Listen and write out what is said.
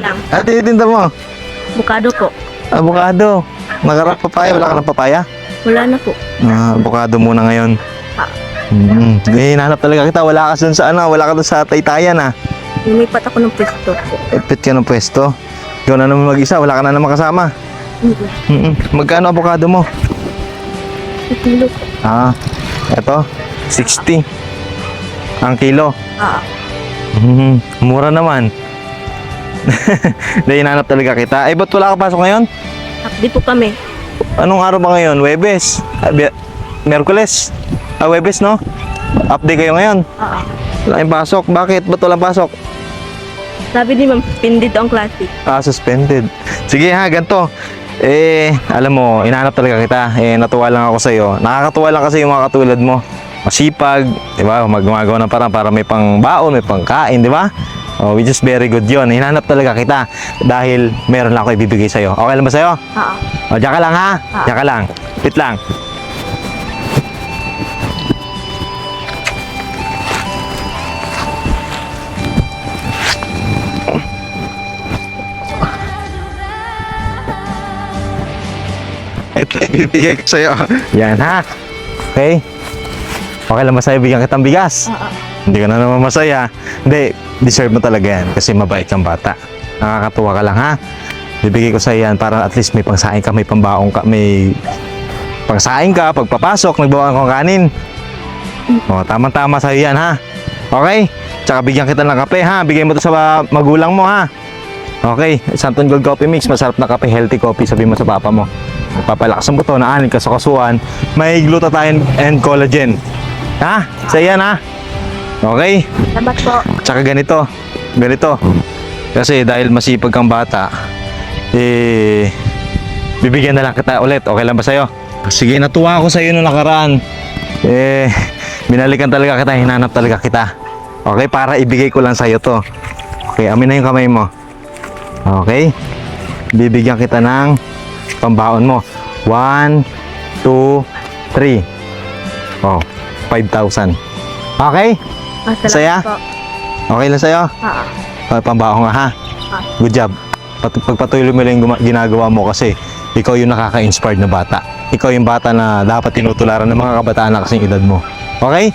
lang. At tinitinda mo? Bukado po. Avocado. Nagarap papaya. Wala ka ng papaya? Wala na po. Avocado muna ngayon. Ah, Hinahanap talaga kita. Wala ka dun sa ano. Wala ka dun sa Taytayan lumipat ako ng pwesto po. Ipit ka ng pwesto. Ikaw na naman mag-isa. Wala ka na naman kasama. Magkano avocado mo? Kilo po. Eto. 60. Ang kilo. Mura naman. Dahil hinahanap talaga kita. Ay, ba't wala ka pasok ngayon? Di po kami. Anong araw ba ngayon? Webes? Merkules? Webes, no? Update kayo ngayon? Wala kayong pasok. Bakit? Ba't walang pasok? Sabi ni Ma'am, suspended ang klase. Suspended. Sige ha, ganito. Alam mo, hinahanap talaga kita. Natuwa lang ako sa'yo. Nakakatuwa lang kasi yung mga katulad mo. Masipag, di ba? Gumagawa ng parang para may pang baon, may pangkain, di ba? Which is very good yun. Hinahanap talaga kita dahil meron lang ako ibibigay sa'yo. Okay lang ba sa'yo? Diyan ka lang ha? Diyan ka lang. Wait lang. Ito ibibigay ko sa'yo. Yan ha? Okay? Okay lang ba sa'yo bigyan kitang bigas? Hindi ka na naman masaya. Hindi, deserve mo talaga yan kasi mabait kang bata. Nakakatuwa ka lang ha? Bibigay ko sa'yo yan para at least may pangsaing ka, may pambaong ka, may pangsaing ka, pagpapasok, nagbawang kang kanin. Tama-tama sa'yo yan ha? Okay? Tsaka bigyan kita ng kape ha? Bigay mo to sa magulang mo ha? Okay, Santon Gold Coffee Mix, masarap na kape, healthy coffee, sabi mo sa papa mo. Papalakas mo to, naanin ka sa kasuan, may glutathione and collagen. Ha? Sa yan ha? Okay? Salamat po. Tsaka ganito. Kasi dahil masipag kang bata, bibigyan na lang kita ulit. Okay lang ba sa'yo? Sige, natuwa ako sa'yo nung nakaraan. Binalikan talaga kita, hinanap talaga kita. Okay, para ibigay ko lang sa'yo to. Okay, amin na yung kamay mo. Okay? Bibigyan kita ng pambaon mo. 1, 2, 3. 5,000. Okay? Saya? Salamat po. Okay lang sa'yo? Pambaon nga ha? Good job. Pagpatuloy mo lang yung ginagawa mo kasi ikaw yung nakaka-inspired na bata. Ikaw yung bata na dapat tinutularan ng mga kabataan na kasing edad mo. Okay?